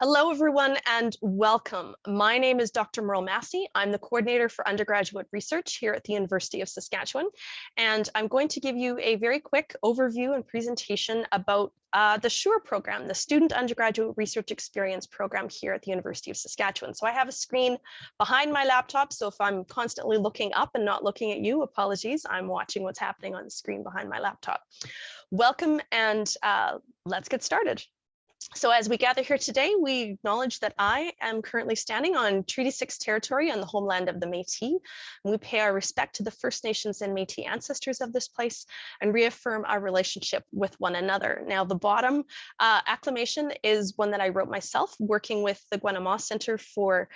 Hello, everyone, and welcome. My name is Dr. Merle Massie. I'm the coordinator for undergraduate research here at the University of Saskatchewan, and I'm going to give you a very quick overview and presentation about the SURE program, the Student Undergraduate Research Experience program here at the University of Saskatchewan. So I have a screen behind my laptop, so if I'm constantly looking up and not looking at you, apologies, I'm watching what's happening on the screen behind my laptop. Welcome, and let's get started. So as we gather here today, we acknowledge that I am currently standing on Treaty 6 territory on the homeland of the Métis. We pay our respect to the First Nations and Métis ancestors of this place and reaffirm our relationship with one another. Now, the bottom acclamation is one that I wrote myself, working with the Guanama Center for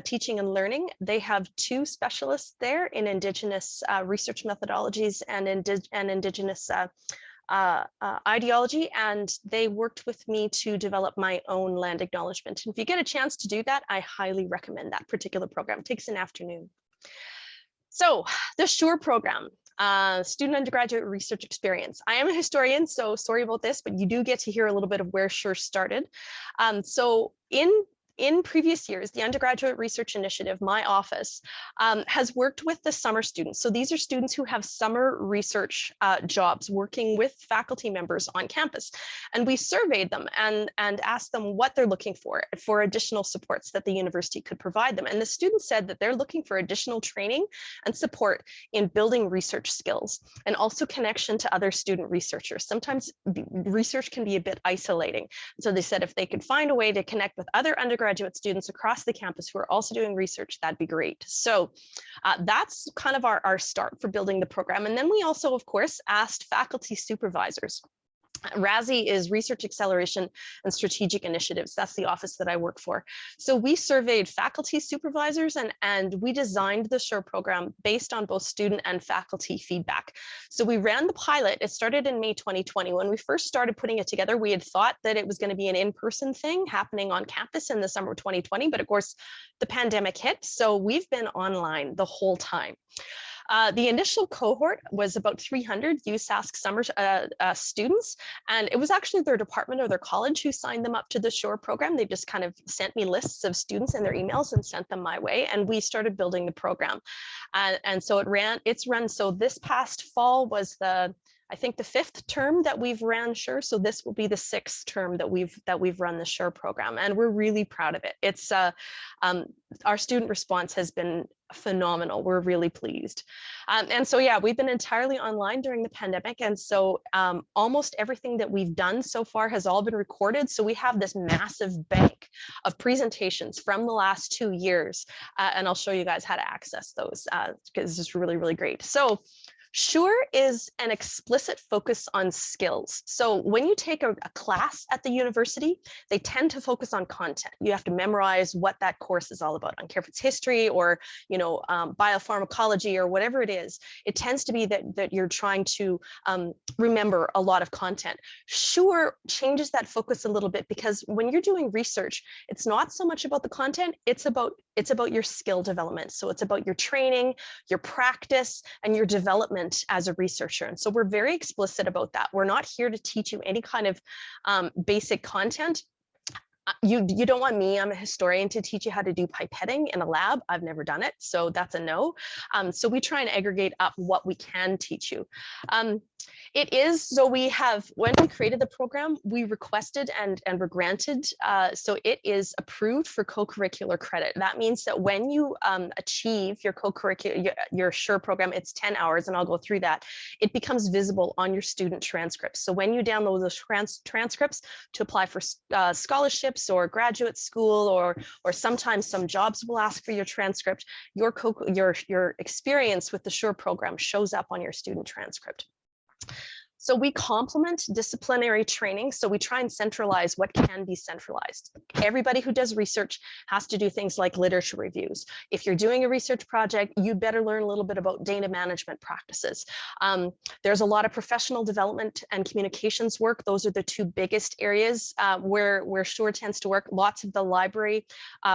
Teaching and Learning. They have two specialists there in Indigenous research methodologies and Indigenous ideology, and they worked with me to develop my own land acknowledgement. And if you get a chance to do that, I highly recommend that particular program. It takes an afternoon. So the SURE program, Student Undergraduate Research Experience. I am a historian, so sorry about this, but you do get to hear a little bit of where SURE started. So in previous years, the Undergraduate Research Initiative, my office, has worked with the summer students. So these are students who have summer research jobs working with faculty members on campus. And we surveyed them and asked them what they're looking for additional supports that the university could provide them. And the students said that they're looking for additional training and support in building research skills and also connection to other student researchers. Sometimes research can be a bit isolating. So they said if they could find a way to connect with other undergraduate students across the campus who are also doing research, that'd be great. So that's kind of our start for building the program. And then we also, of course, asked faculty supervisors. RASI is Research Acceleration and Strategic Initiatives. That's the office that I work for. So we surveyed faculty supervisors and we designed the SURE program based on both student and faculty feedback. So we ran the pilot. It started in May 2020. When we first started putting it together, we had thought that it was going to be an in-person thing happening on campus in the summer of 2020, but of course the pandemic hit. So we've been online the whole time. The initial cohort was about 300 USask summer students, and it was actually their department or their college who signed them up to the SURE program. They just kind of sent me lists of students in their emails and sent them my way, and we started building the program. And so it's run, so this past fall was I think the 5th term that we've ran SURE, so this will be the 6th term that we've run the SURE program, and we're really proud of it. It's our student response has been phenomenal. We're really pleased. And so, yeah, we've been entirely online during the pandemic. And so almost everything that we've done so far has all been recorded. So we have this massive bank of presentations from the last 2 years. And I'll show you guys how to access those because it's really, really great. So SURE is an explicit focus on skills. So when you take a class at the university, they tend to focus on content. You have to memorize what that course is all about. I don't care if it's history or biopharmacology or whatever it is. It tends to be that you're trying to remember a lot of content. SURE changes that focus a little bit because when you're doing research, it's not so much about the content, it's about your skill development. So it's about your training, your practice, and your development as a researcher. And so we're very explicit about that. We're not here to teach you any kind of basic content. You don't want me, I'm a historian, to teach you how to do pipetting in a lab. I've never done it, so that's a no. So we try and aggregate up what we can teach you. When we created the program, we requested and were granted, so it is approved for co-curricular credit. That means that when you achieve your co-curricular, your SURE program, it's 10 hours, and I'll go through that, it becomes visible on your student transcripts. So when you download those transcripts to apply for scholarships or graduate school, or sometimes some jobs will ask for your transcript, your experience with the SURE program shows up on your student transcript. So we complement disciplinary training. So we try and centralize what can be centralized. Everybody who does research has to do things like literature reviews. If you're doing a research project, you better learn a little bit about data management practices. There's a lot of professional development and communications work. Those are the two biggest areas where SURE tends to work. Lots of the library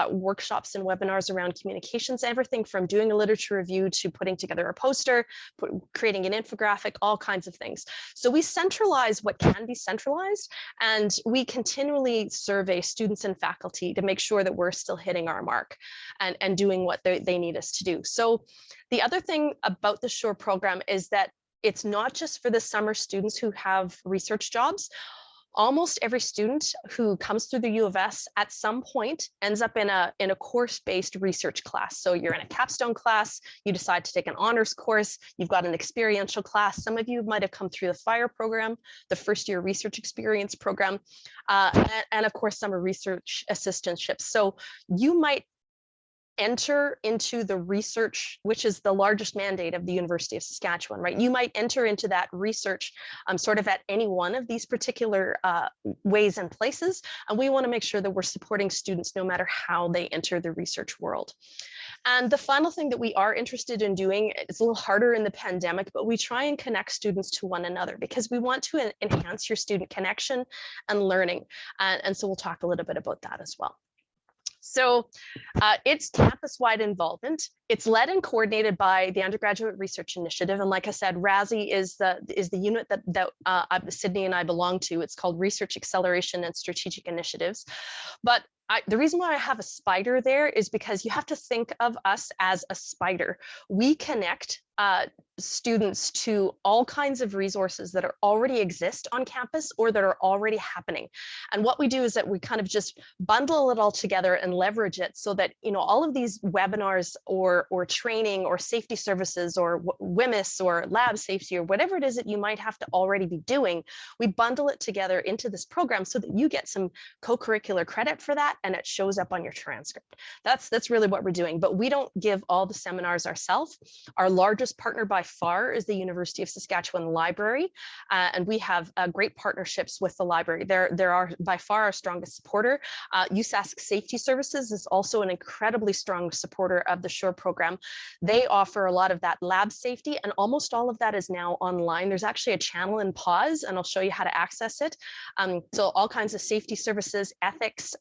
workshops and webinars around communications, everything from doing a literature review to putting together a poster, creating an infographic, all kinds of things. So we centralize what can be centralized, and we continually survey students and faculty to make sure that we're still hitting our mark and doing what they need us to do. So the other thing about the SURE program is that it's not just for the summer students who have research jobs. Almost every student who comes through the U of S at some point ends up in a course-based research class. So you're in a capstone class, you decide to take an honors course, you've got an experiential class. Some of you might have come through the FIRE program, the first year research experience program, and of course, summer research assistantships. So you might enter into the research, which is the largest mandate of the University of Saskatchewan, right? You might enter into that research sort of at any one of these particular ways and places. And we want to make sure that we're supporting students no matter how they enter the research world. And the final thing that we are interested in doing, it's a little harder in the pandemic, but we try and connect students to one another because we want to enhance your student connection and learning. And so we'll talk a little bit about that as well. So it's campus-wide involvement. It's led and coordinated by the Undergraduate Research Initiative. And like I said, RASI is the unit that Sydney and I belong to. It's called Research Acceleration and Strategic Initiatives. But the reason why I have a spider there is because you have to think of us as a spider. We connect students to all kinds of resources that already exist on campus or that are already happening. And what we do is that we kind of just bundle it all together and leverage it so that, you know, all of these webinars or training or safety services or WMIS or lab safety or whatever it is that you might have to already be doing, we bundle it together into this program so that you get some co-curricular credit for that and it shows up on your transcript. That's really what we're doing, but we don't give all the seminars ourselves. Our largest partner by far is the University of Saskatchewan Library, and we have great partnerships with the library. There are by far our strongest supporter. USask Safety Services is also an incredibly strong supporter of the SURE program. They offer a lot of that lab safety, and almost all of that is now online. There's actually a channel in pause, and I'll show you how to access it. So all kinds of safety services, ethics,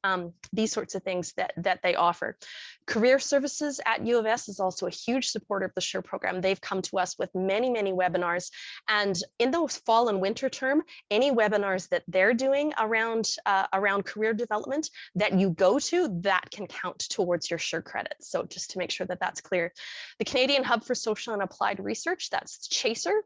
these sorts of things that they offer. Career Services at U of S is also a huge supporter of the SURE program. They've come to us with many, many webinars. And in the fall and winter term, any webinars that they're doing around career development that you go to, that can count towards your SURE credits. So just to make sure that that's clear. The Canadian Hub for Social and Applied Research, that's CHASER.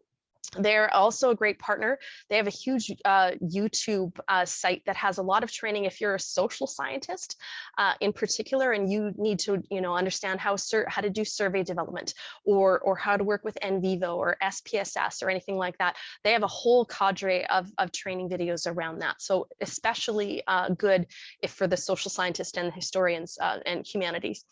They're also a great partner. They have a huge YouTube site that has a lot of training if you're a social scientist in particular, and you need to, you know, understand how to do survey development or how to work with NVivo or SPSS or anything like that. They have a whole cadre of training videos around that. So especially good if for the social scientists and historians and humanities.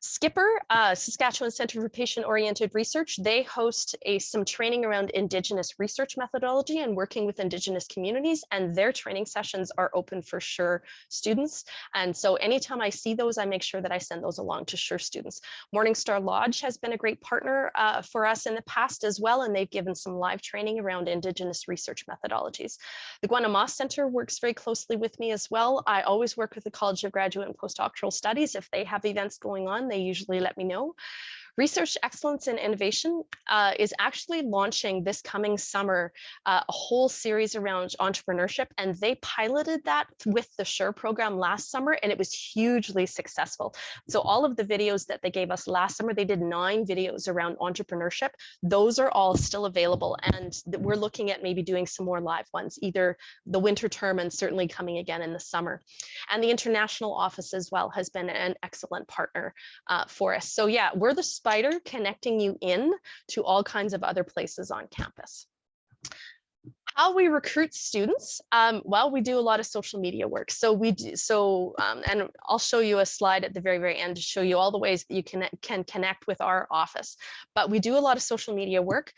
Skipper, Saskatchewan Centre for Patient-Oriented Research, they host some training around Indigenous research methodology and working with Indigenous communities, and their training sessions are open for SURE students. And so anytime I see those, I make sure that I send those along to SURE students. Morningstar Lodge has been a great partner for us in the past as well, and they've given some live training around Indigenous research methodologies. The Guanamaw Center works very closely with me as well. I always work with the College of Graduate and Postdoctoral Studies. If they have events going on, they usually let me know. Research Excellence and Innovation is actually launching this coming summer a whole series around entrepreneurship, and they piloted that with the SURE program last summer, and it was hugely successful. So all of the videos that they gave us last summer, they did 9 videos around entrepreneurship. Those are all still available, and we're looking at maybe doing some more live ones, either the winter term and certainly coming again in the summer. And the international office as well has been an excellent partner for us. So yeah, we're the spider connecting you in to all kinds of other places on campus. How we recruit students, well, we do a lot of social media work. So we do, and I'll show you a slide at the very, very end to show you all the ways that you can connect with our office. But we do a lot of social media work.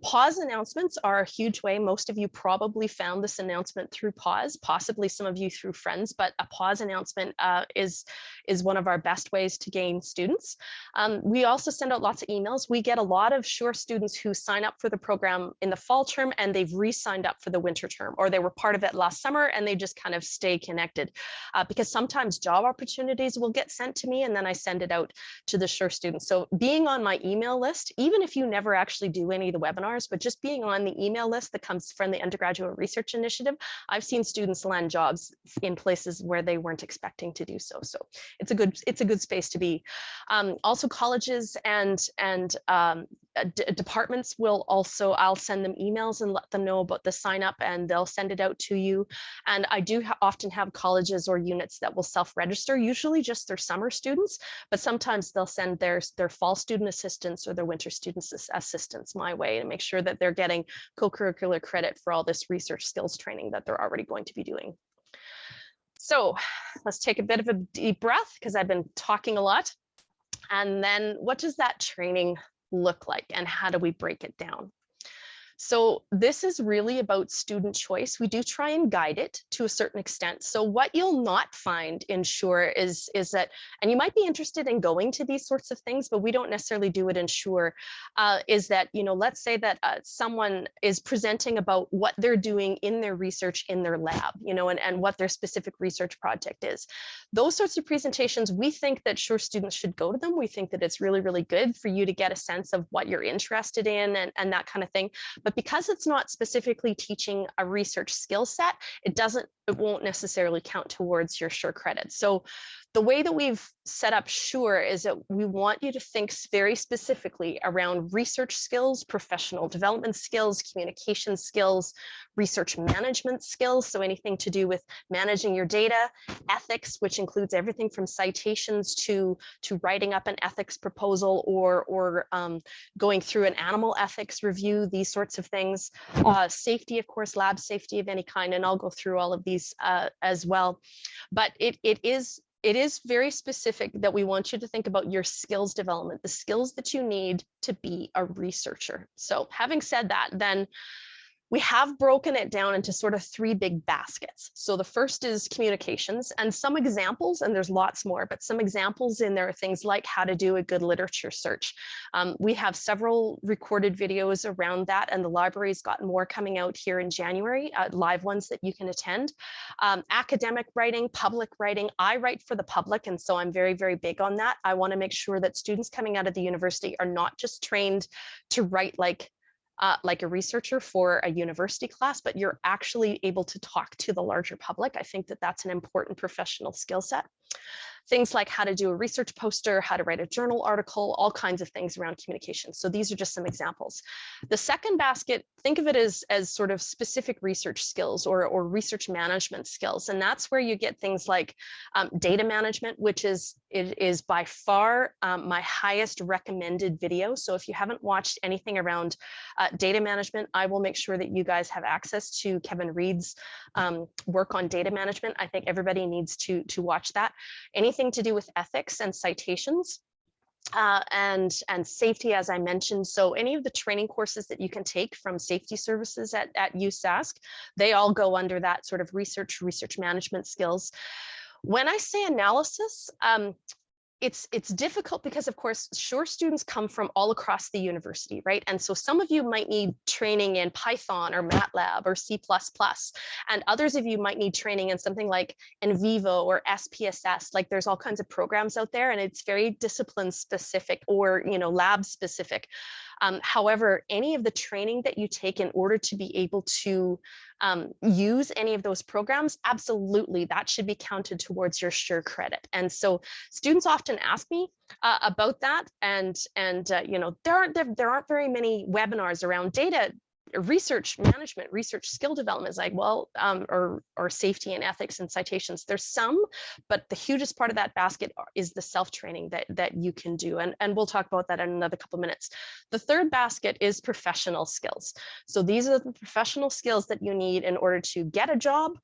Pause announcements are a huge way. Most of you probably found this announcement through Pause, possibly some of you through friends, but a Pause announcement is one of our best ways to gain students. We also send out lots of emails. We get a lot of SURE students who sign up for the program in the fall term, and they've re-signed signed up for the winter term, or they were part of it last summer and they just kind of stay connected. Because sometimes job opportunities will get sent to me and then I send it out to the SURE students. So being on my email list, even if you never actually do any of the webinars, but just being on the email list that comes from the Undergraduate Research Initiative, I've seen students land jobs in places where they weren't expecting to do so. So it's a good space to be. Also colleges and departments will also, I'll send them emails and let them know about the sign up and they'll send it out to you. And I do often have colleges or units that will self-register, usually just their summer students, but sometimes they'll send their fall student assistants or their winter students assistants my way to make sure that they're getting co-curricular credit for all this research skills training that they're already going to be doing. So let's take a bit of a deep breath because I've been talking a lot. And then what does that training look like and how do we break it down? So this is really about student choice. We do try and guide it to a certain extent. So what you'll not find in SURE is that, and you might be interested in going to these sorts of things, but we don't necessarily do it in SURE, is that, you know, let's say that someone is presenting about what they're doing in their research in their lab, you know, and what their specific research project is. Those sorts of presentations, we think that SURE students should go to them. We think that it's really, really good for you to get a sense of what you're interested in and that kind of thing. But because it's not specifically teaching a research skill set, it won't necessarily count towards your SURE credits. So the way that we've set up SURE is that we want you to think very specifically around research skills, professional development skills, communication skills, research management skills. So anything to do with managing your data, ethics, which includes everything from citations to writing up an ethics proposal or going through an animal ethics review, these sorts of things. Safety, of course, lab safety of any kind, and I'll go through all of these as well. But it is very specific that we want you to think about your skills development, the skills that you need to be a researcher. So having said that, then we have broken it down into sort of three big baskets. So the first is communications, and some examples, and there's lots more, but some examples in there are things like how to do a good literature search. We have several recorded videos around that, and the library's got more coming out here in January, live ones that you can attend. Academic writing, public writing. I write for the public, and so I'm very, very big on that. I want to make sure that students coming out of the university are not just trained to write like a researcher for a university class, but you're actually able to talk to the larger public. I think that that's an important professional skill set. Things like how to do a research poster, how to write a journal article, all kinds of things around communication. So these are just some examples. The second basket, think of it as sort of specific research skills or research management skills. And that's where you get things like data management, which is by far my highest recommended video. So if you haven't watched anything around data management, I will make sure that you guys have access to Kevin Reed's work on data management. I think everybody needs to watch that. Anything to do with ethics and citations and safety, as I mentioned. So any of the training courses that you can take from safety services at USask, they all go under that sort of research management skills. When I say analysis, it's difficult because, of course, SURE students come from all across the university, right? And so some of you might need training in Python or MATLAB or C++, and others of you might need training in something like NVivo or SPSS. Like there's all kinds of programs out there, and it's very discipline specific or, you know, lab specific. However, any of the training that you take in order to be able to use any of those programs, absolutely, that should be counted towards your SURE credit. And so students often ask me about that, and you know, there aren't very many webinars around data research management, research skill development. Is like, well, or safety and ethics and citations. There's some, but the hugest part of that basket is the self-training that you can do. And we'll talk about that in another couple of minutes. The third basket is professional skills. So these are the professional skills that you need in order to get a job,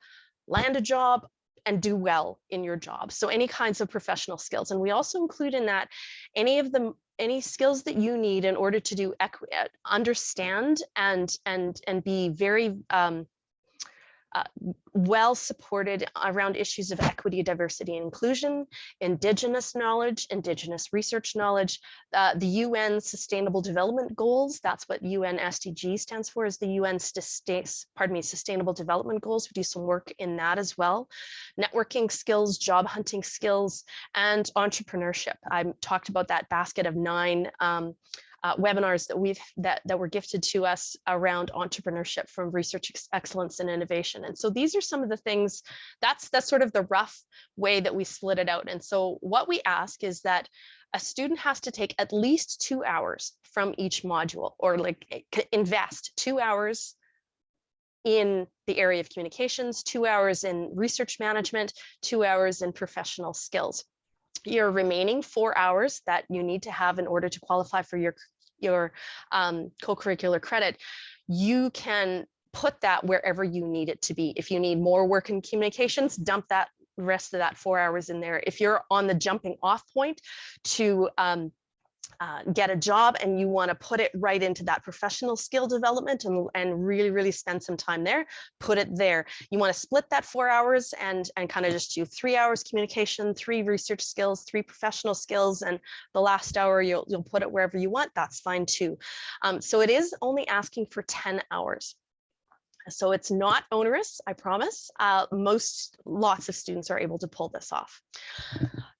land a job, and do well in your job. So any kinds of professional skills. And we also include in that any skills that you need in order to understand and be very well supported around issues of equity, diversity, and inclusion, Indigenous knowledge, Indigenous research knowledge, the UN Sustainable Development Goals. That's what UN SDG stands for, is the UN Sustainable Development Goals. We do some work in that as well. Networking skills, job hunting skills, and entrepreneurship. I talked about that basket of 9 webinars that were gifted to us around entrepreneurship from research excellence and innovation. And so these are some of the things, that's sort of the rough way that we split it out. And so what we ask is that a student has to take at least 2 hours from each module, or like invest 2 hours in the area of communications, 2 hours in research management, 2 hours in professional skills. Your remaining 4 hours that you need to have in order to qualify for your co-curricular credit, you can put that wherever you need it to be. If you need more work in communications, dump that rest of that 4 hours in there. If you're on the jumping off point to get a job and you want to put it right into that professional skill development and really spend some time there, put it there. You want to split that 4 hours and kind of just do 3 hours communication, 3 research skills, 3 professional skills, and the last hour you'll put it wherever you want. That's fine too. So it is only asking for 10 hours. So it's not onerous, I promise. Lots of students are able to pull this off.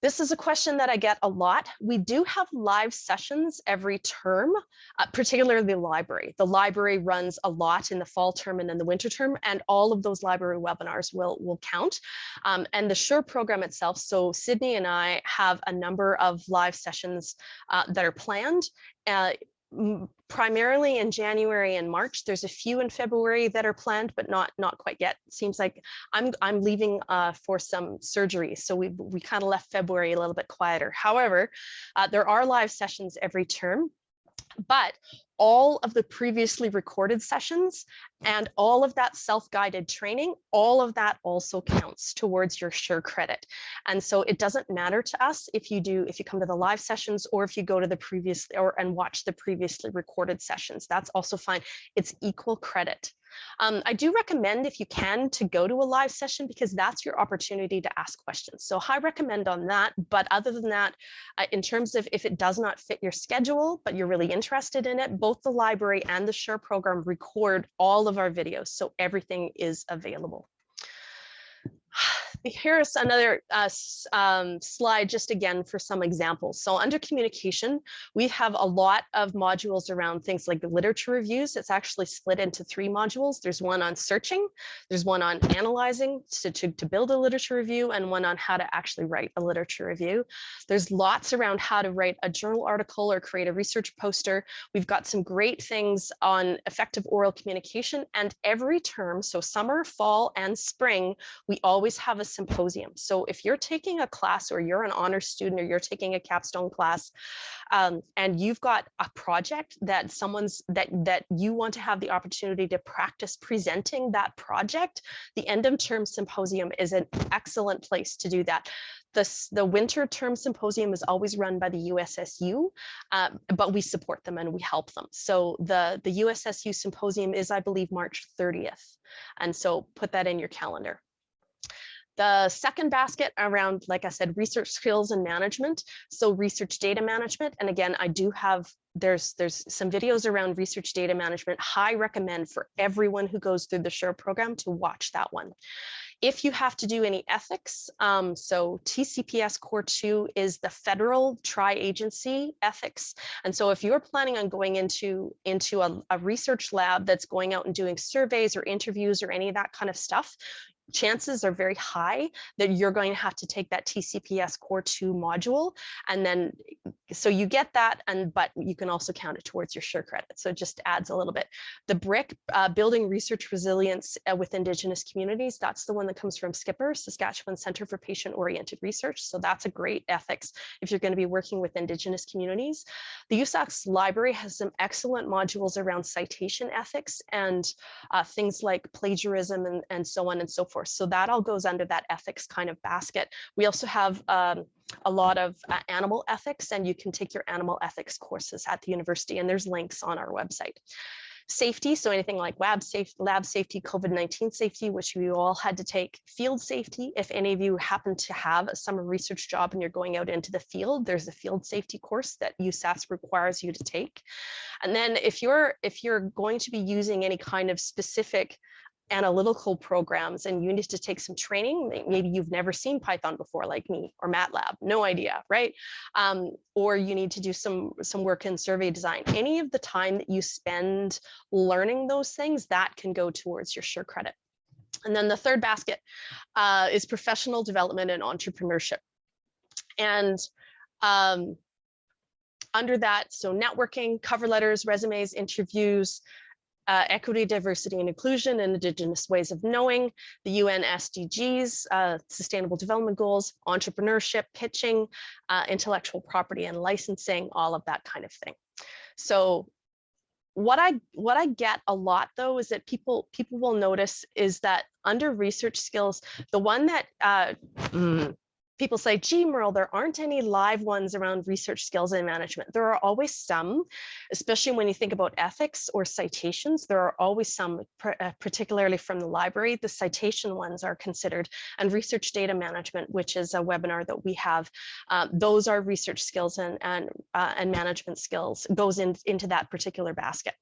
This is a question that I get a lot. We do have live sessions every term, particularly the library. The library runs a lot in the fall term and in the winter term, and all of those library webinars will count. And the SURE program itself, so Sydney and I have a number of live sessions that are planned. Primarily in January and March. There's a few in February that are planned, but not quite yet. It seems like I'm leaving for some surgery, so we kind of left February a little bit quieter. However, there are live sessions every term, but all of the previously recorded sessions and all of that self-guided training, all of that also counts towards your SURE credit. And so it doesn't matter to us if you come to the live sessions or if you go to the previous and watch the previously recorded sessions. That's also fine. It's equal credit. I do recommend, if you can, to go to a live session, because that's your opportunity to ask questions. So high recommend on that. But other than that, in terms of if it does not fit your schedule, but you're really interested in it, both the library and the SURE program record all of our videos. So everything is available. Here's another slide just again for some examples. So under communication, we have a lot of modules around things like the literature reviews. It's actually split into 3 modules. There's one on searching, there's one on analyzing to build a literature review, and one on how to actually write a literature review. There's lots around how to write a journal article or create a research poster. We've got some great things on effective oral communication, and every term, so summer, fall, and spring, we always have a symposium. So if you're taking a class, or you're an honors student, or you're taking a capstone class, and you've got a project that that you want to have the opportunity to practice presenting that project, the end of term symposium is an excellent place to do that. The winter term symposium is always run by the USSU, but we support them and we help them. So the USSU symposium is, I believe, March 30th. And so put that in your calendar. The second basket around, like I said, research skills and management. So research data management. And again, I do have, there's some videos around research data management. High recommend for everyone who goes through the SURE program to watch that one. If you have to do any ethics, so TCPS Core 2 is the federal tri-agency ethics. And so if you're planning on going into a research lab that's going out and doing surveys or interviews or any of that kind of stuff, chances are very high that you're going to have to take that TCPS Core 2 module. And then, so you get that, but you can also count it towards your SURE credit. So it just adds a little bit. The BRIC, Building Research Resilience with Indigenous Communities, that's the one that comes from Skipper, Saskatchewan Centre for Patient-Oriented Research. So that's a great ethics if you're going to be working with Indigenous communities. The USAC's library has some excellent modules around citation ethics and things like plagiarism and so on and so forth. So that all goes under that ethics kind of basket. We also have a lot of animal ethics, and you can take your animal ethics courses at the university, and there's links on our website. Safety, so anything like lab safety, COVID-19 safety, which we all had to take. Field safety, if any of you happen to have a summer research job and you're going out into the field, there's a field safety course that USaS requires you to take. And then if you're going to be using any kind of specific analytical programs and you need to take some training, maybe you've never seen Python before like me, or MATLAB, no idea, right? Or you need to do some work in survey design. Any of the time that you spend learning those things, that can go towards your SURE credit. And then the third basket is professional development and entrepreneurship. And under that, so networking, cover letters, resumes, interviews, equity, diversity, and inclusion, and Indigenous ways of knowing, the UN SDGs, Sustainable Development Goals, entrepreneurship, pitching, intellectual property and licensing, all of that kind of thing. So what I get a lot though is that people will notice is that under research skills, the one that people say, gee, Merle, there aren't any live ones around research skills and management. There are always some, especially when you think about ethics or citations, there are always some, particularly from the library. The citation ones are considered, and research data management, which is a webinar that we have, those are research skills and management skills, goes into that particular basket.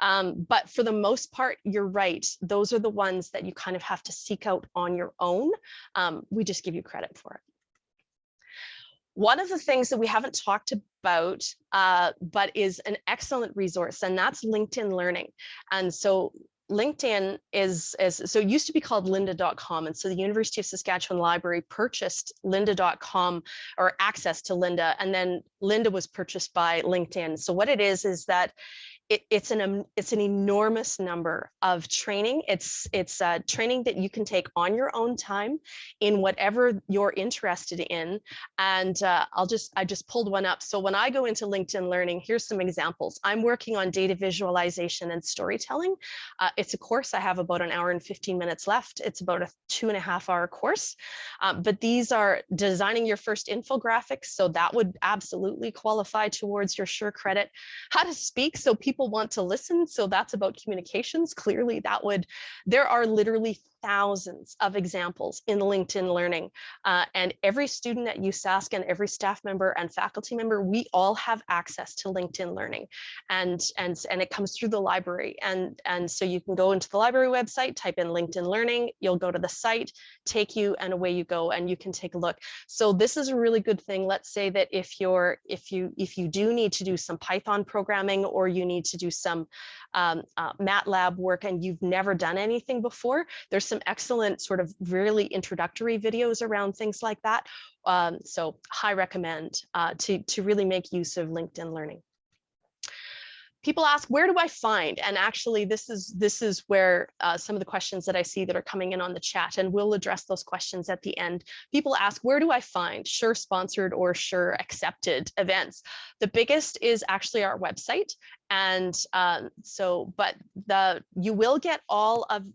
But for the most part, you're right. Those are the ones that you kind of have to seek out on your own. We just give you credit for it. One of the things that we haven't talked about, but is an excellent resource, and that's LinkedIn Learning. And so LinkedIn so it used to be called lynda.com. And so the University of Saskatchewan Library purchased lynda.com, or access to Lynda, and then Lynda was purchased by LinkedIn. So what it is that it's an enormous number of training. It's training that you can take on your own time in whatever you're interested in. And I just pulled one up. So when I go into LinkedIn Learning, here's some examples. I'm working on data visualization and storytelling. It's a course. I have about an hour and 15 minutes left. It's about a 2.5-hour course. But these are designing your first infographics. So that would absolutely qualify towards your SURE credit. How to speak so people want to listen. So that's about communications. Clearly that would, there are literally thousands of examples in LinkedIn Learning, and every student at USask and every staff member and faculty member, we all have access to LinkedIn Learning, and it comes through the library, and so you can go into the library website, type in LinkedIn Learning, you'll go to the site, take you, and away you go, and you can take a look. So this is a really good thing. Let's say that if you do need to do some Python programming, or you need to do some MATLAB work and you've never done anything before, there's some excellent sort of really introductory videos around things like that. So high recommend to really make use of LinkedIn Learning. People ask, where do I find? And actually, this is where some of the questions that I see that are coming in on the chat, and we'll address those questions at the end. People ask, where do I find SURE sponsored or SURE accepted events? The biggest is actually our website. And you will get all of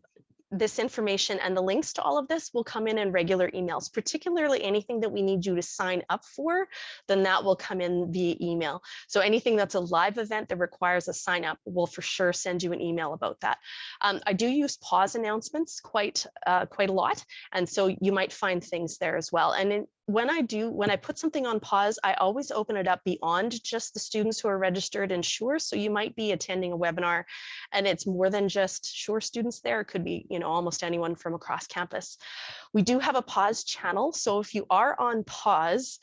this information, and the links to all of this will come in regular emails, particularly anything that we need you to sign up for, then that will come in via email. So anything that's a live event that requires a sign up, we'll for sure send you an email about that. I do use pause announcements quite a lot, and so you might find things there as well. And when I put something on pause, I always open it up beyond just the students who are registered in SURE. So you might be attending a webinar and it's more than just SURE students there. It could be, almost anyone from across campus. We do have a pause channel. So if you are on pause,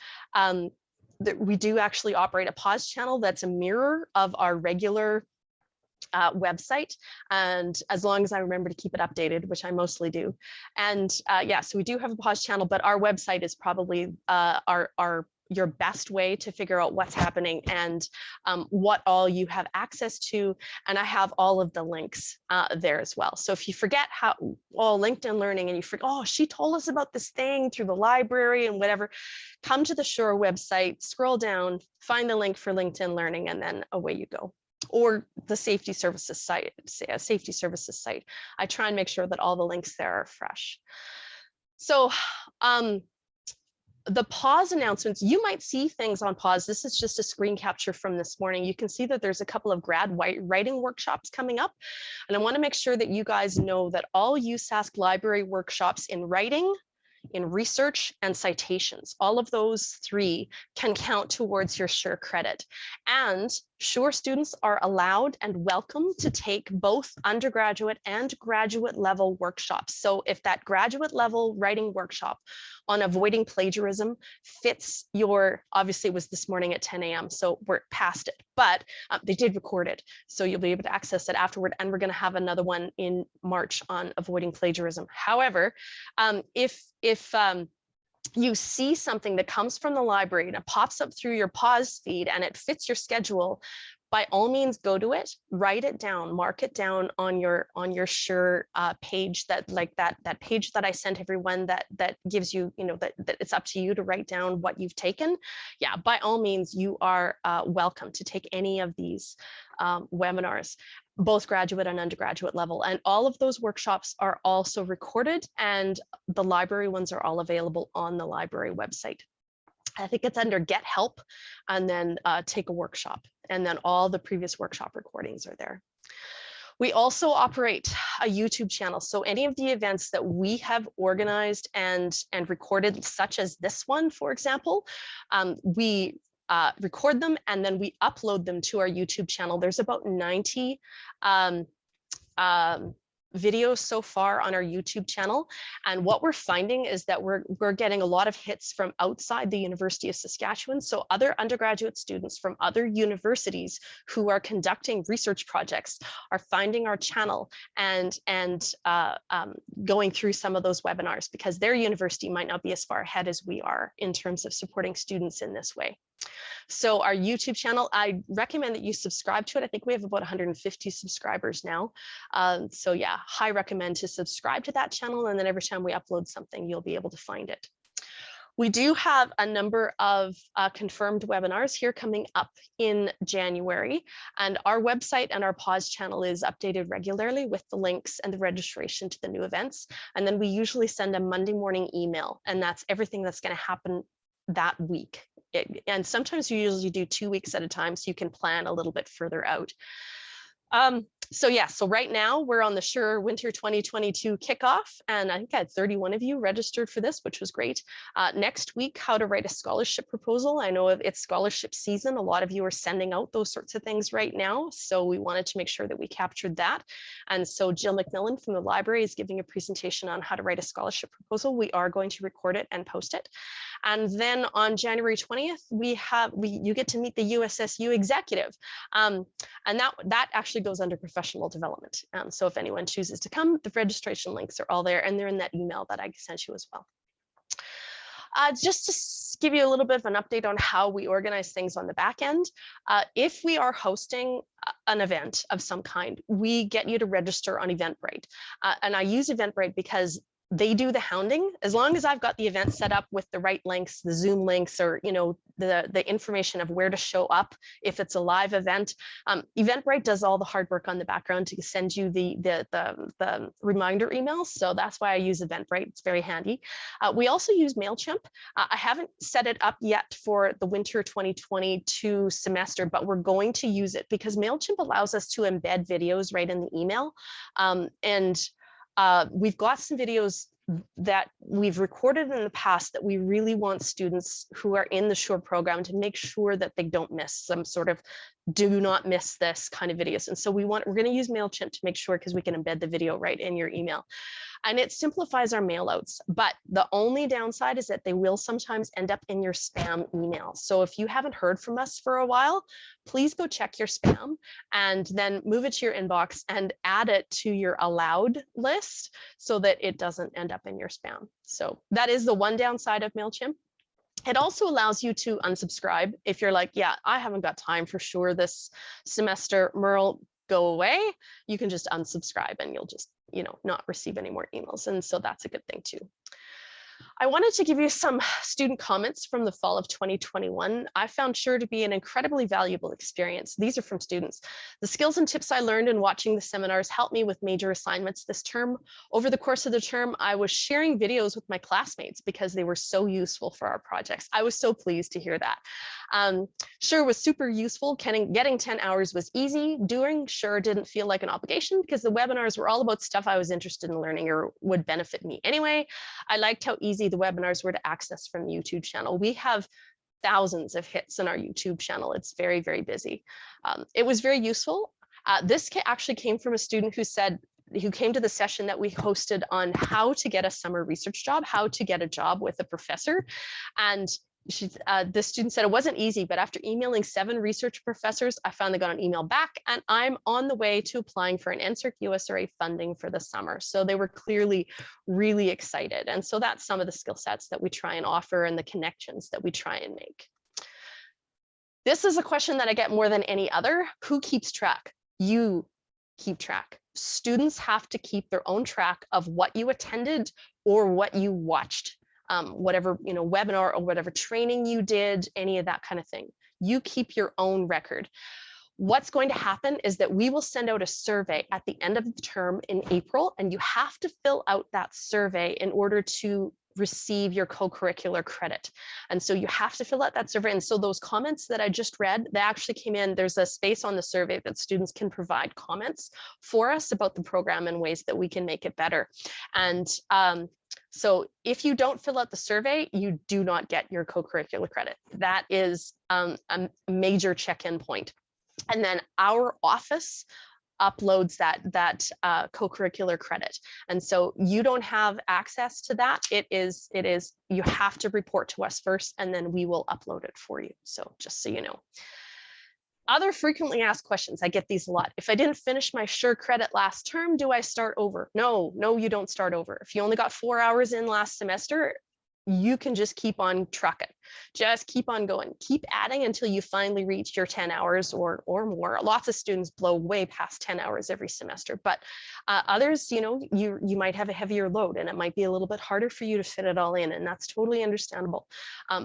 we do actually operate a pause channel that's a mirror of our regular website, and as long as I remember to keep it updated, which I mostly do. And yeah, so we do have a pause channel, but our website is probably your best way to figure out what's happening and what all you have access to. And I have all of the links there as well. So if you forget LinkedIn Learning, and you forget, oh, she told us about this thing through the library and whatever, come to the SURE website, scroll down, find the link for LinkedIn Learning, and then away you go. Or the safety services site, I try and make sure that all the links there are fresh. So the pause announcements, you might see things on pause. This is just a screen capture from this morning. You can see that there's a couple of grad writing workshops coming up. And I want to make sure that you guys know that all USask library workshops in writing, in research, and citations, all of those 3 can count towards your SURE credit. And SURE students are allowed and welcome to take both undergraduate and graduate level workshops. So if that graduate level writing workshop on avoiding plagiarism fits your, obviously it was this morning at 10 a.m. so we're past it, but they did record it. So you'll be able to access it afterward. And we're going to have another one in March on avoiding plagiarism. However, if you see something that comes from the library and it pops up through your pause feed and it fits your schedule, by all means go to it, write it down, mark it down on your SURE page, that page that I sent everyone that gives you, that it's up to you to write down what you've taken. Yeah, by all means, you are welcome to take any of these webinars, both graduate and undergraduate level. And all of those workshops are also recorded, and the library ones are all available on the library website. I think it's under Get Help, and then Take a Workshop. And then all the previous workshop recordings are there. We also operate a YouTube channel. So any of the events that we have organized and recorded, such as this one, for example, we record them and then we upload them to our YouTube channel. There's about 90 videos so far on our YouTube channel. And what we're finding is that we're getting a lot of hits from outside the University of Saskatchewan. So other undergraduate students from other universities who are conducting research projects are finding our channel and going through some of those webinars, because their university might not be as far ahead as we are in terms of supporting students in this way. So our YouTube channel, I recommend that you subscribe to it. I think we have about 150 subscribers now. So yeah, I recommend to subscribe to that channel, and then every time we upload something, you'll be able to find it. We do have a number of confirmed webinars here coming up in January, and our website and our pause channel is updated regularly with the links and the registration to the new events. And then we usually send a Monday morning email, and that's everything that's going to happen that week. And sometimes you usually do 2 weeks at a time, so you can plan a little bit further out. So yeah, so right now we're on the SURE Winter 2022 kickoff, and I think I had 31 of you registered for this, which was great. Next week, how to write a scholarship proposal. I know it's scholarship season. A lot of you are sending out those sorts of things right now, so we wanted to make sure that we captured that. And so Jill McMillan from the library is giving a presentation on how to write a scholarship proposal. We are going to record it and post it. And then on January 20th, you get to meet the USSU executive. And that actually goes under professional development. So if anyone chooses to come, the registration links are all there, and they're in that email that I sent you as well. Just to give you a little bit of an update on how we organize things on the back end, if we are hosting an event of some kind, we get you to register on Eventbrite. And I use Eventbrite because they do the hounding. As long as I've got the event set up with the right links, the Zoom links, or the information of where to show up if it's a live event, Eventbrite does all the hard work on the background to send you the reminder emails. So that's why I use Eventbrite. It's very handy. We also use MailChimp. I haven't set it up yet for the winter 2022 semester, but we're going to use it because MailChimp allows us to embed videos right in the email. We've got some videos that we've recorded in the past that we really want students who are in the SURE program to make sure that they don't miss some sort of do not miss this kind of videos. And so we're going to use MailChimp to make sure, because we can embed the video right in your email. And it simplifies our mailouts, but the only downside is that they will sometimes end up in your spam email. So if you haven't heard from us for a while, please go check your spam and then move it to your inbox and add it to your allowed list so that it doesn't end up in your spam. So that is the one downside of MailChimp. It also allows you to unsubscribe if you're like, yeah, I haven't got time for SURE this semester, Merle, go away. You can just unsubscribe and you'll just, not receive any more emails. And so that's a good thing too. I wanted to give you some student comments from the fall of 2021. I found sure to be an incredibly valuable experience. These are from students. The skills and tips I learned in watching the seminars helped me with major assignments this term. Over the course of the term, I was sharing videos with my classmates because they were so useful for our projects. I was so pleased to hear that. Sure was super useful. Getting 10 hours was easy. Doing sure didn't feel like an obligation because the webinars were all about stuff I was interested in learning or would benefit me anyway. I liked how easy the webinars were to access from the YouTube channel. We have thousands of hits on our YouTube channel. It's very, very busy. It was very useful. This actually came from a student who came to the session that we hosted on how to get a summer research job, how to get a job with a professor. And this student said it wasn't easy, but after emailing 7 research professors, I finally got an email back, and I'm on the way to applying for an NSERC USRA funding for the summer. So they were clearly really excited. And so that's some of the skill sets that we try and offer and the connections that we try and make. This is a question that I get more than any other. Who keeps track? You keep track. Students have to keep their own track of what you attended or what you watched. Whatever, webinar or whatever training you did, any of that kind of thing. You keep your own record. What's going to happen is that we will send out a survey at the end of the term in April, and you have to fill out that survey in order to receive your co-curricular credit. And so you have to fill out that survey. And so those comments that I just read, they actually came in. There's a space on the survey that students can provide comments for us about the program and ways that we can make it better. And so if you don't fill out the survey, you do not get your co-curricular credit. That is a major check-in point. And then our office uploads that co-curricular credit. And so you don't have access to that. You have to report to us first, and then we will upload it for you. So just so you know. Other frequently asked questions, I get these a lot. If I didn't finish my SURE credit last term, do I start over? No, you don't start over. If you only got 4 hours in last semester, you can just keep on trucking. Just keep on going. Keep adding until you finally reach your 10 hours or more. Lots of students blow way past 10 hours every semester, but others, you might have a heavier load and it might be a little bit harder for you to fit it all in, and that's totally understandable.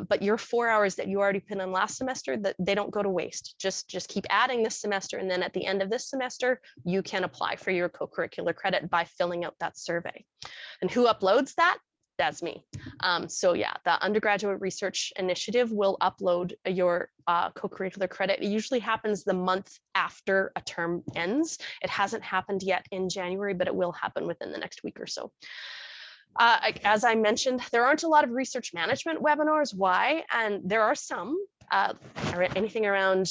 But your 4 hours that you already put in last semester, that they don't go to waste. Just keep adding this semester, and then at the end of this semester, you can apply for your co-curricular credit by filling out that survey. And who uploads that? That's me. So yeah, the Undergraduate Research Initiative will upload your co-curricular credit. It usually happens the month after a term ends. It hasn't happened yet in January, but it will happen within the next week or so. As I mentioned, there aren't a lot of research management webinars. Why? And there are some, anything around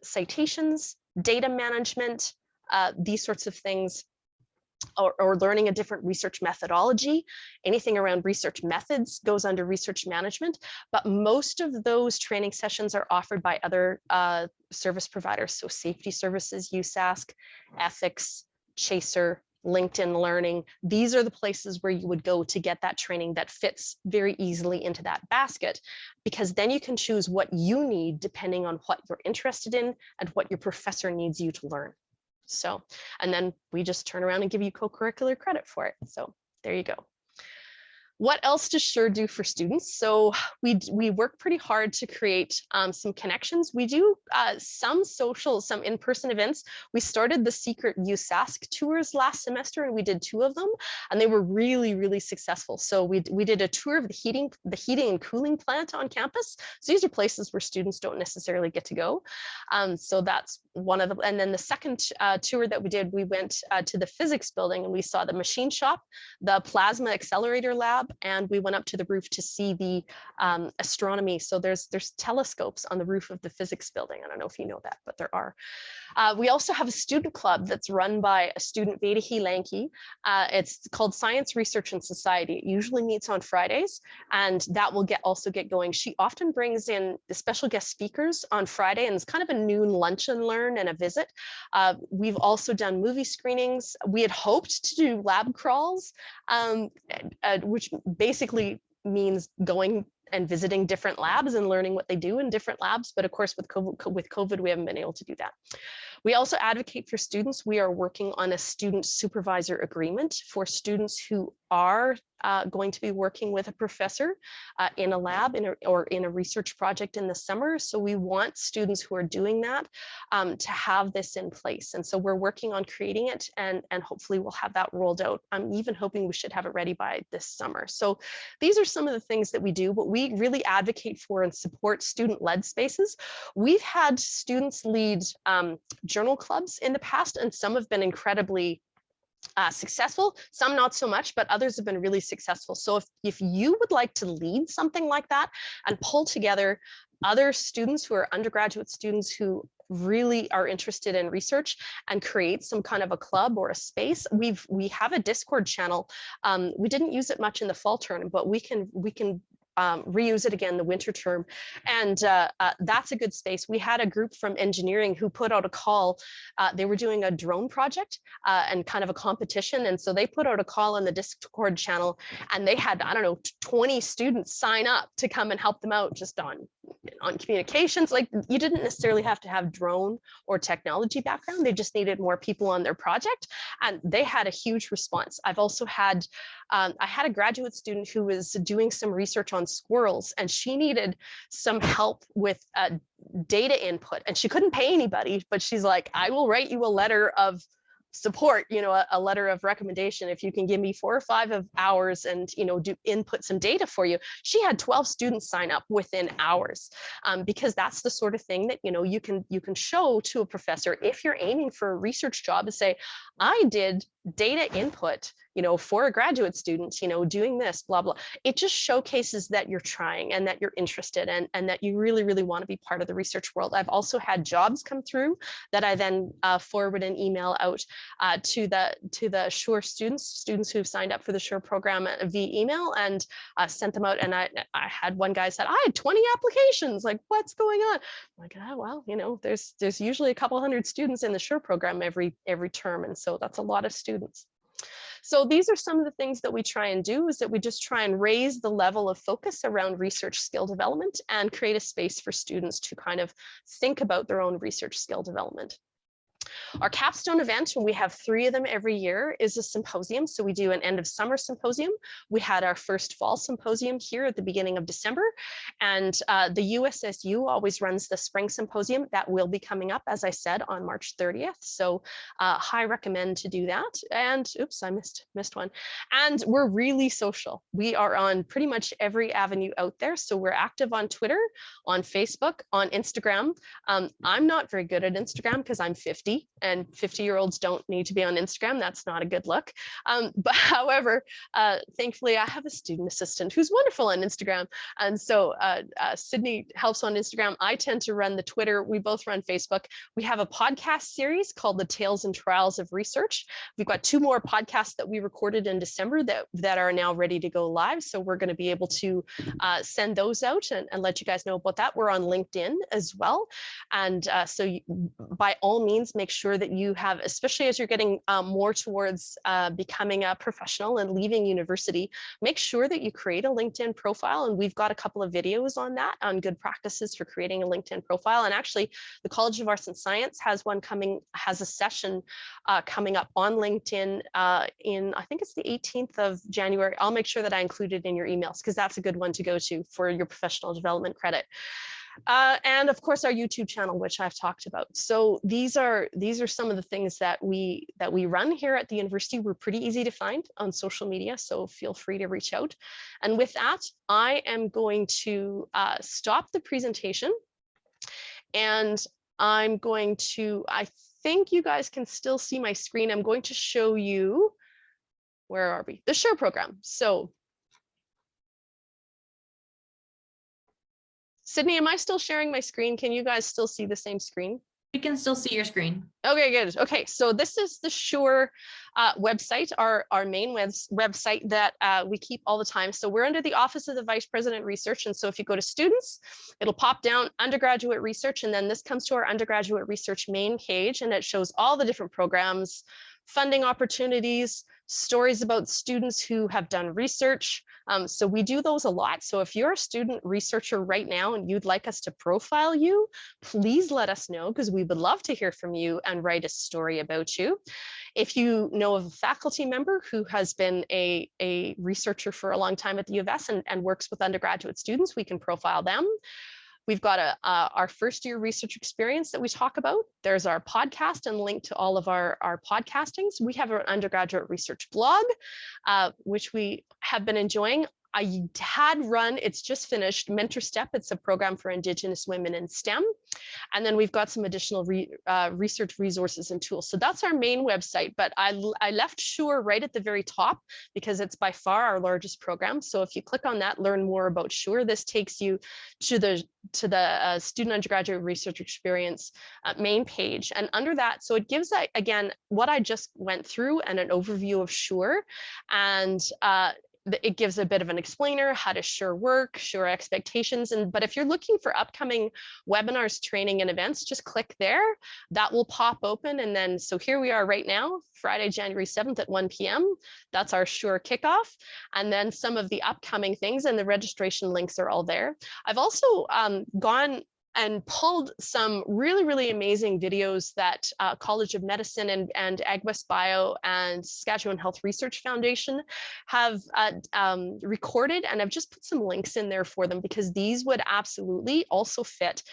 citations, data management, these sorts of things. Or learning a different research methodology. Anything around research methods goes under research management, but most of those training sessions are offered by other service providers. So Safety Services, USask, Ethics, Chaser, LinkedIn Learning. These are the places where you would go to get that training that fits very easily into that basket, because then you can choose what you need depending on what you're interested in and what your professor needs you to learn. So, and then we just turn around and give you co-curricular credit for it. So there you go. What else does SURE do for students? So we work pretty hard to create some connections. We do some social, some in-person events. We started the secret USask tours last semester, and we did 2 of them, and they were really, really successful. So we did a tour of the heating and cooling plant on campus. So these are places where students don't necessarily get to go. So that's one of the, and then the second tour that we did, we went to the physics building, and we saw the machine shop, the plasma accelerator lab, and we went up to the roof to see the astronomy. So there's telescopes on the roof of the physics building. I don't know if you know that, but there are. We also have a student club that's run by a student, Vedahi Lanky. It's called Science, Research, and Society. It usually meets on Fridays, and that will also get going. She often brings in the special guest speakers on Friday, and it's kind of a noon lunch and learn and a visit. We've also done movie screenings. We had hoped to do lab crawls, which basically means going and visiting different labs and learning what they do in different labs. But of course, with COVID, we haven't been able to do that. We also advocate for students. We are working on a student supervisor agreement for students who are going to be working with a professor in a lab or in a research project in the summer. So we want students who are doing that to have this in place. And so we're working on creating it, and hopefully we'll have that rolled out. I'm even hoping we should have it ready by this summer. So these are some of the things that we do, but we really advocate for and support student-led spaces. We've had students lead journal clubs in the past, and some have been incredibly successful, some not so much, but others have been really successful. So if you would like to lead something like that and pull together other students who are undergraduate students who really are interested in research and create some kind of a club or a space, we have a Discord channel. We didn't use it much in the fall term, but we can reuse it again the winter term, and that's a good space. We had a group from engineering who put out a call. They were doing a drone project and kind of a competition, and so they put out a call in the Discord channel, and they had, I don't know, 20 students sign up to come and help them out just on communications. Like, you didn't necessarily have to have drone or technology background, they just needed more people on their project, and they had a huge response. I've also had I had a graduate student who was doing some research on squirrels, and she needed some help with data input, and she couldn't pay anybody, but she's like, I will write you a letter of support, you know, a letter of recommendation if you can give me 4 or 5 hours and, you know, do input some data for you. She had 12 students sign up within hours, because that's the sort of thing that, you know, you can show to a professor if you're aiming for a research job, and say, I did data input, you know, for a graduate student, you know, doing this, blah, blah. It just showcases that you're trying and that you're interested, and that you really, really want to be part of the research world. I've also had jobs come through that I then forward an email out to the SURE students who've signed up for the SURE program via email, and sent them out. And I had one guy said, I had 20 applications, like, what's going on? I'm like, oh, well, you know, there's usually a couple hundred students in the SURE program every term, and so that's a lot of students. So these are some of the things that we try and do, is that we just try and raise the level of focus around research skill development and create a space for students to kind of think about their own research skill development. Our capstone event, and we have 3 of them every year, is a symposium. So we do an end of summer symposium. We had our first fall symposium here at the beginning of December, and the USSU always runs the spring symposium. That will be coming up, as I said, on March 30th. So I recommend to do that. And oops, I missed one. And we're really social. We are on pretty much every avenue out there. So we're active on Twitter, on Facebook, on Instagram. I'm not very good at Instagram because I'm 50, and 50-year-olds don't need to be on Instagram. That's not a good look. But however, thankfully, I have a student assistant who's wonderful on Instagram. And so Sydney helps on Instagram. I tend to run the Twitter. We both run Facebook. We have a podcast series called The Tales and Trials of Research. We've got 2 more podcasts that we recorded in December that are now ready to go live. So we're going to be able to send those out and let you guys know about that. We're on LinkedIn as well. And so by all means, make sure that you have, especially as you're getting more towards becoming a professional and leaving university, make sure that you create a LinkedIn profile. And we've got a couple of videos on that, on good practices for creating a LinkedIn profile. And actually, the College of Arts and Science has a session coming up on LinkedIn in, I think it's the 18th of January. I'll make sure that I include it in your emails, because that's a good one to go to for your professional development credit. And of course, our YouTube channel, which I've talked about. So these are some of the things that we run here at the university. We're pretty easy to find on social media, so feel free to reach out. And with that, I am going to stop the presentation, and I'm going to, I think you guys can still see my screen. I'm going to show you, where are we? The SURE program. So Sydney, am I still sharing my screen? Can you guys still see the same screen? We can still see your screen. Okay, good. Okay, so this is the SURE website, our main website that we keep all the time. So we're under the Office of the Vice President Research. And so if you go to students, it'll pop down undergraduate research. And then this comes to our undergraduate research main page, and it shows all the different programs, funding opportunities, stories about students who have done research. So we do those a lot. So if you're a student researcher right now and you'd like us to profile you, please let us know, because we would love to hear from you and write a story about you. If you know of a faculty member who has been a researcher for a long time at the U of S and works with undergraduate students, we can profile them. We've got our first year research experience that we talk about. There's our podcast and link to all of our podcastings. We have an undergraduate research blog, which we have been enjoying. I had run, it's just finished, Mentor Step. It's a program for Indigenous women in STEM. And then we've got some additional research resources and tools. So that's our main website, but I left SURE right at the very top because it's by far our largest program. So if you click on that, learn more about SURE, this takes you to the student undergraduate research experience main page. And under that, so it gives, again, what I just went through and an overview of SURE. And it gives a bit of an explainer, how does SURE work, SURE expectations. But if you're looking for upcoming webinars, training, and events, just click there. That will pop open. And then, so here we are right now, Friday, January 7th at 1 p.m. That's our SURE kickoff. And then some of the upcoming things and the registration links are all there. I've also gone and pulled some really, really amazing videos that College of Medicine and AgWest Bio and Saskatchewan Health Research Foundation have recorded, and I've just put some links in there for them because these would absolutely also fit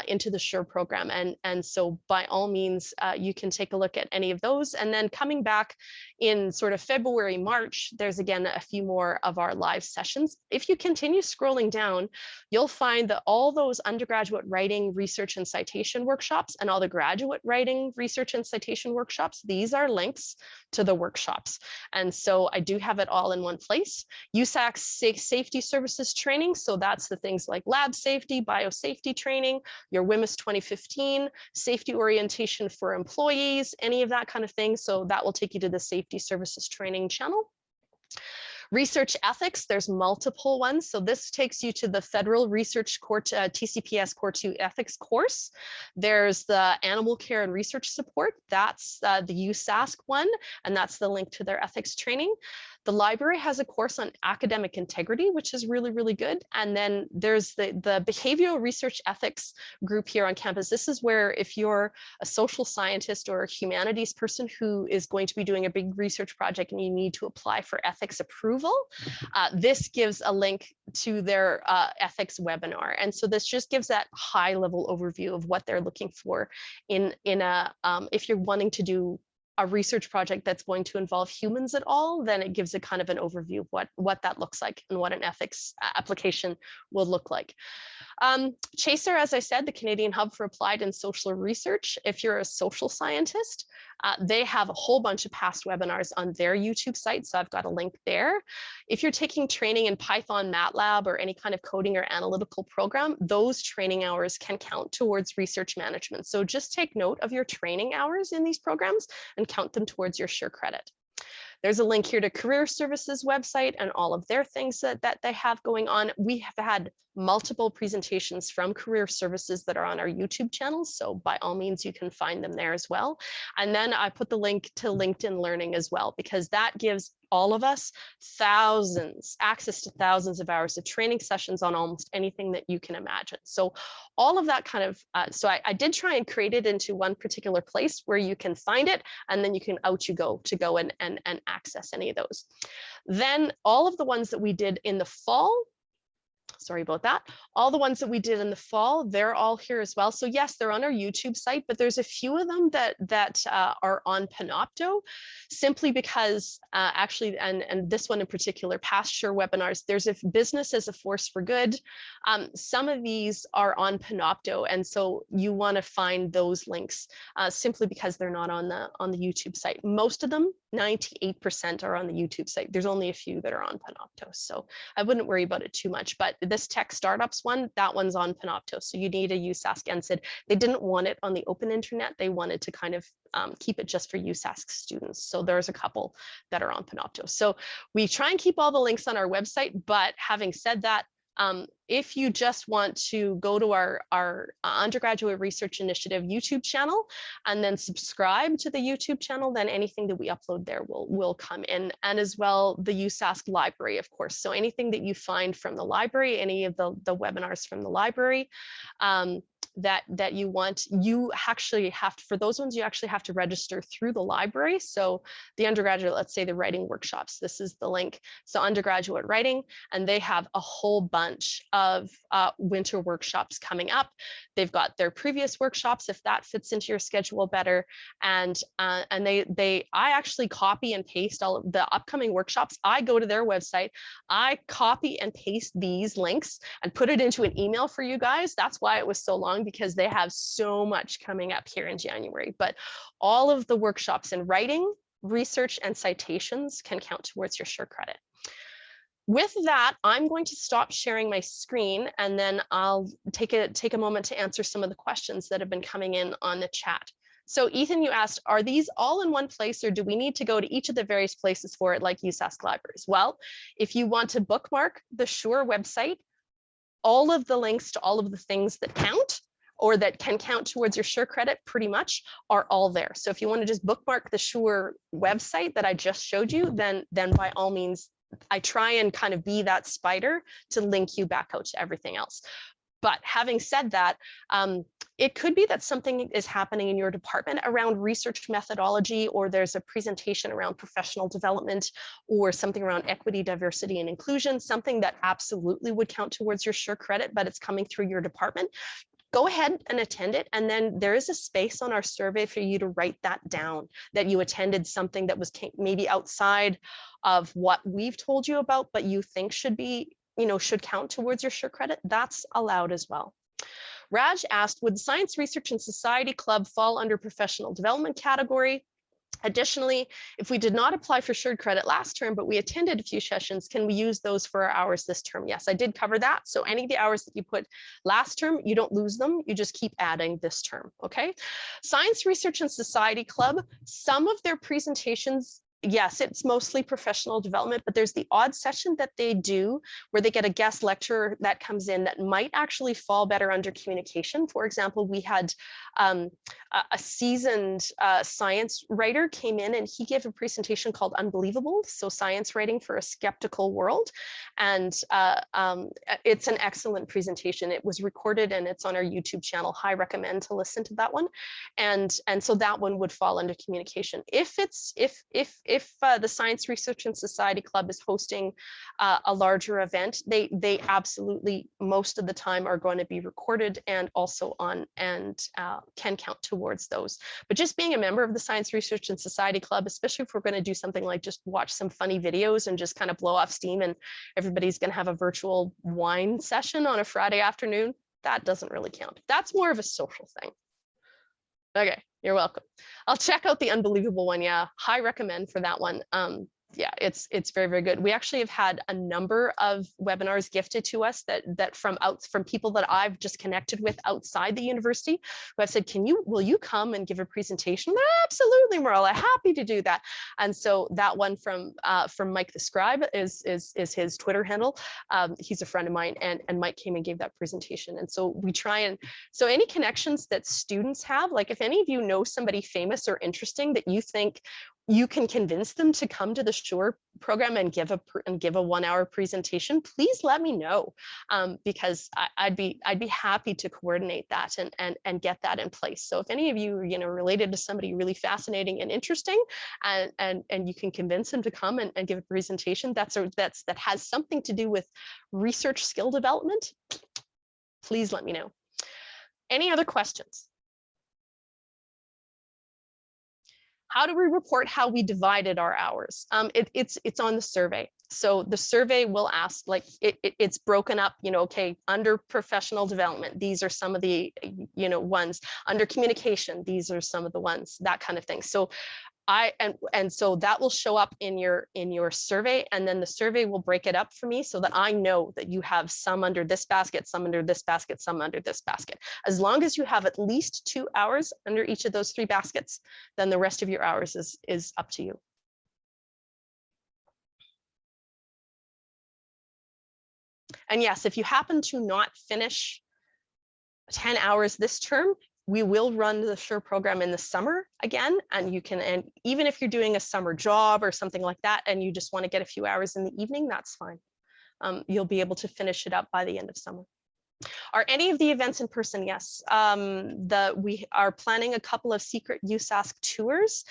into the SURE program. And so by all means, you can take a look at any of those. And then coming back in sort of February, March, there's again a few more of our live sessions. If you continue scrolling down, you'll find that all those undergraduate writing, research, and citation workshops and all the graduate writing, research, and citation workshops, these are links to the workshops. And so I do have it all in one place. USAC safety services training, so that's the things like lab safety, biosafety training, your WMIS 2015, safety orientation for employees, any of that kind of thing. So that will take you to the safety services training channel. Research ethics, there's multiple ones. So this takes you to the Federal Research Court, TCPS Core 2 ethics course. There's the animal care and research support. That's the USASC one, and that's the link to their ethics training. The library has a course on academic integrity, which is really, really good. And then there's the behavioral research ethics group here on campus. This is where if you're a social scientist or a humanities person who is going to be doing a big research project and you need to apply for ethics approval, this gives a link to their ethics webinar. And so this just gives that high level overview of what they're looking for in a, if you're wanting to do a research project that's going to involve humans at all, then it gives a kind of an overview of what that looks like and what an ethics application will look like. CHASER, as I said, the Canadian Hub for Applied and Social Research. If you're a social scientist, they have a whole bunch of past webinars on their YouTube site, so I've got a link there. If you're taking training in Python, MATLAB, or any kind of coding or analytical program, those training hours can count towards research management. So just take note of your training hours in these programs and count them towards your SURE credit. There's a link here to Career Services website and all of their things that they have going on. We have had multiple presentations from Career Services that are on our YouTube channel, so by all means you can find them there as well. And then I put the link to LinkedIn Learning as well, because that gives all of us access to thousands of hours of training sessions on almost anything that you can imagine. So all of that kind of, so I did try and create it into one particular place where you can find it, and then you can go and access any of those. Then all of the ones that we did in the fall, sorry about that. All the ones that we did in the fall, they're all here as well. So yes, they're on our YouTube site, but there's a few of them that are on Panopto, simply because actually, and this one in particular, past SURE webinars, there's a business as a force for good. Some of these are on Panopto, and so you want to find those links simply because they're not on the YouTube site. Most of them, 98% are on the YouTube site. There's only a few that are on Panopto, so I wouldn't worry about it too much. But this tech startups one, that one's on Panopto, so you need a USask NSID. They didn't want it on the open internet. They wanted to kind of keep it just for USask students. So there's a couple that are on Panopto. So we try and keep all the links on our website, but having said that, If you just want to go to our Undergraduate Research Initiative YouTube channel and then subscribe to the YouTube channel, then anything that we upload there will come in. And as well, the USask library, of course. So anything that you find from the library, any of the webinars from the library, that you want, you actually have to, for those ones, you actually have to register through the library. So the undergraduate, let's say the writing workshops, this is the link. So undergraduate writing, and they have a whole bunch of winter workshops coming up. They've got their previous workshops, if that fits into your schedule better. And I actually copy and paste all of the upcoming workshops. I go to their website, I copy and paste these links and put it into an email for you guys. That's why it was so long, because they have so much coming up here in January. But all of the workshops in writing, research, and citations can count towards your SURE credit. With that, I'm going to stop sharing my screen, and then I'll take a moment to answer some of the questions that have been coming in on the chat. So Ethan, you asked, are these all in one place, or do we need to go to each of the various places for it, like USask libraries? Well, if you want to bookmark the SURE website, all of the links to all of the things that count or that can count towards your SURE credit pretty much are all there. So if you want to just bookmark the SURE website that I just showed you, then by all means, I try and kind of be that spider to link you back out to everything else. But having said that, it could be that something is happening in your department around research methodology, or there's a presentation around professional development, or something around equity, diversity, and inclusion, something that absolutely would count towards your SURE credit, but it's coming through your department. Go ahead and attend it. And then there is a space on our survey for you to write that down, that you attended something that was maybe outside of what we've told you about, but you think should be, should count towards your SURE credit. That's allowed as well. Raj asked, would Science Research and Society Club fall under professional development category? Additionally, if we did not apply for SURE credit last term, but we attended a few sessions, can we use those for our hours this term? Yes, I did cover that. So any of the hours that you put last term, you don't lose them. You just keep adding this term, okay? Science Research and Society Club, some of their presentations, yes, it's mostly professional development, but there's the odd session that they do where they get a guest lecturer that comes in that might actually fall better under communication. For example, we had a seasoned science writer came in, and he gave a presentation called Unbelievable, so science writing for a skeptical world. And it's an excellent presentation. It was recorded and it's on our YouTube channel. High recommend to listen to that one. And so that one would fall under communication. If the Science Research and Society Club is hosting a larger event, they absolutely most of the time are going to be recorded and also on and can count towards those. But just being a member of the Science Research and Society Club, especially if we're going to do something like just watch some funny videos and just kind of blow off steam, and everybody's going to have a virtual wine session on a Friday afternoon, that doesn't really count. That's more of a social thing. Okay, you're welcome. I'll check out the Unbelievable one. Yeah, high recommend for that one. Yeah, it's very, very good. We actually have had a number of webinars gifted to us that from people that I've just connected with outside the university, who have said, will you come and give a presentation? Absolutely, Merle, I'm happy to do that. And so that one from Mike the Scribe is his Twitter handle. He's a friend of mine, and Mike came and gave that presentation. And so we try and, so any connections that students have, like if any of you know somebody famous or interesting that you think you can convince them to come to the SURE program and give a 1-hour presentation, please let me know, because I'd be happy to coordinate that and get that in place. So if any of you are related to somebody really fascinating and interesting, and you can convince them to come and give a presentation that has something to do with research skill development, please let me know. Any other questions? How do we report how we divided our hours? It's on the survey. So the survey will ask, like, it's broken up, okay, under professional development, these are some of the, ones. Under communication, these are some of the ones, that kind of thing. So so that will show up in your survey, and then the survey will break it up for me so that I know that you have some under this basket, some under this basket, some under this basket. As long as you have at least 2 hours under each of those 3 baskets, then the rest of your hours is up to you. And yes, if you happen to not finish 10 hours this term, we will run the SURE program in the summer again, and you can, and even if you're doing a summer job or something like that, and you just want to get a few hours in the evening, that's fine. You'll be able to finish it up by the end of summer. Are any of the events in person? Yes. We are planning a couple of secret USask tours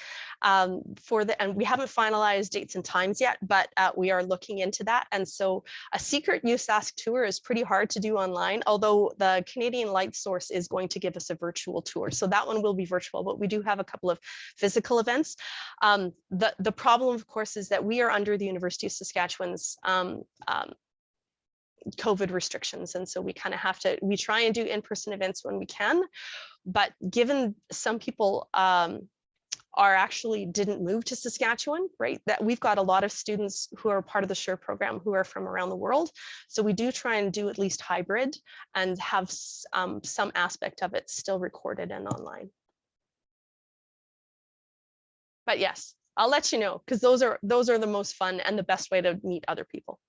and we haven't finalized dates and times yet, but we are looking into that. And so a secret USask tour is pretty hard to do online, although the Canadian Light Source is going to give us a virtual tour. So that one will be virtual, but we do have a couple of physical events. The problem, of course, is that we are under the University of Saskatchewan's COVID restrictions. And so we kind of have to, we try and do in-person events when we can, but given some people didn't move to Saskatchewan, right? That we've got a lot of students who are part of the SURE program who are from around the world. So we do try and do at least hybrid and have some aspect of it still recorded and online. But yes, I'll let you know, because those are the most fun and the best way to meet other people.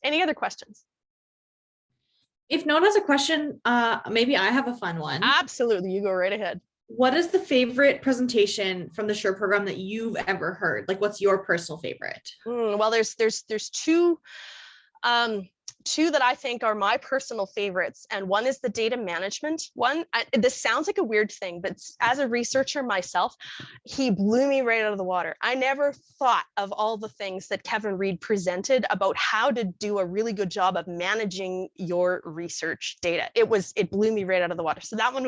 Any other questions? If no one has a question, maybe I have a fun one. Absolutely, you go right ahead. What is the favorite presentation from the SURE program that you've ever heard? Like, what's your personal favorite? Well, there's two that I think are my personal favorites, and one is the data management one. This sounds like a weird thing, but as a researcher myself, he blew me right out of the water. I never thought of all the things that Kevin Reed presented about how to do a really good job of managing your research data. It blew me right out of the water. So that one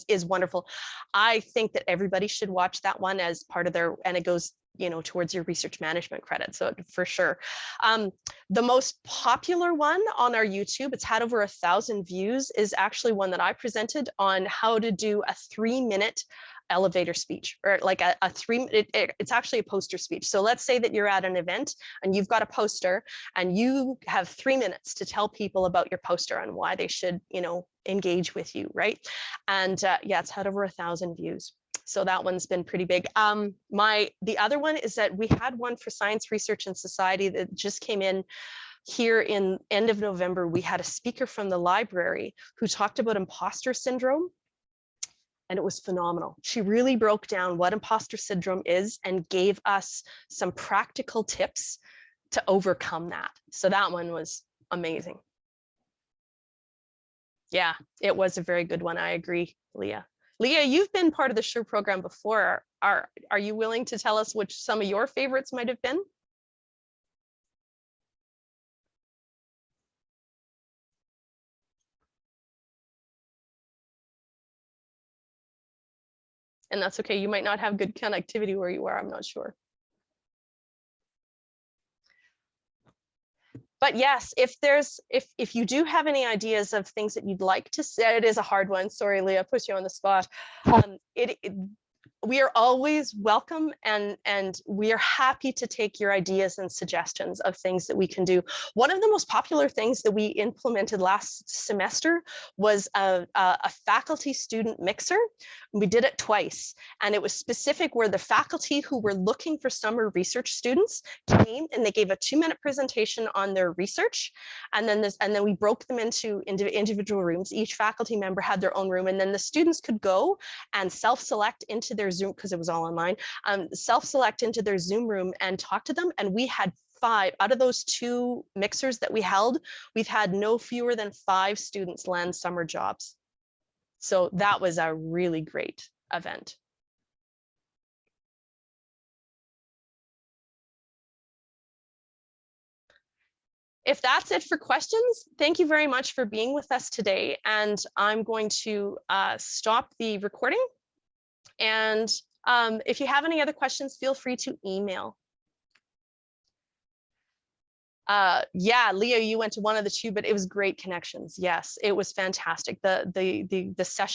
is wonderful. I think that everybody should watch that one as part of their, and it goes, you know, towards your research management credit. So for sure. The most popular one on our YouTube, it's had over 1,000 views, is actually one that I presented on how to do a 3-minute elevator speech, or like it's actually a poster speech. So let's say that you're at an event and you've got a poster and you have 3 minutes to tell people about your poster and why they should, you know, engage with you, right? And yeah, it's had over 1,000 views. So that one's been pretty big. The other one is that we had one for Science, Research, and Society that just came in here in end of November. We had a speaker from the library who talked about imposter syndrome, and it was phenomenal. She really broke down what imposter syndrome is and gave us some practical tips to overcome that. So that one was amazing. Yeah, it was a very good one. I agree, Leah. Leah, you've been part of the SURE program before. Are you willing to tell us which some of your favorites might have been? And that's okay. You might not have good connectivity where you are. I'm not sure. But yes, if you do have any ideas of things that you'd like to say, it is a hard one. Sorry, Leah, put you on the spot. We are always welcome, and we are happy to take your ideas and suggestions of things that we can do. One of the most popular things that we implemented last semester was a faculty student mixer. We did it twice, and it was specific where the faculty who were looking for summer research students came and they gave a 2-minute presentation on their research, and then we broke them into individual rooms. Each faculty member had their own room, and then the students could go and self-select into their Zoom, because it was all online, self-select into their Zoom room and talk to them. And we had 5 out of those 2 mixers that we held, we've had no fewer than 5 students land summer jobs. So that was a really great event. If that's it for questions, thank you very much for being with us today. And I'm going to stop the recording. And if you have any other questions, feel free to email. Yeah, Leo, you went to one of the 2, but it was great connections. Yes, it was fantastic. The session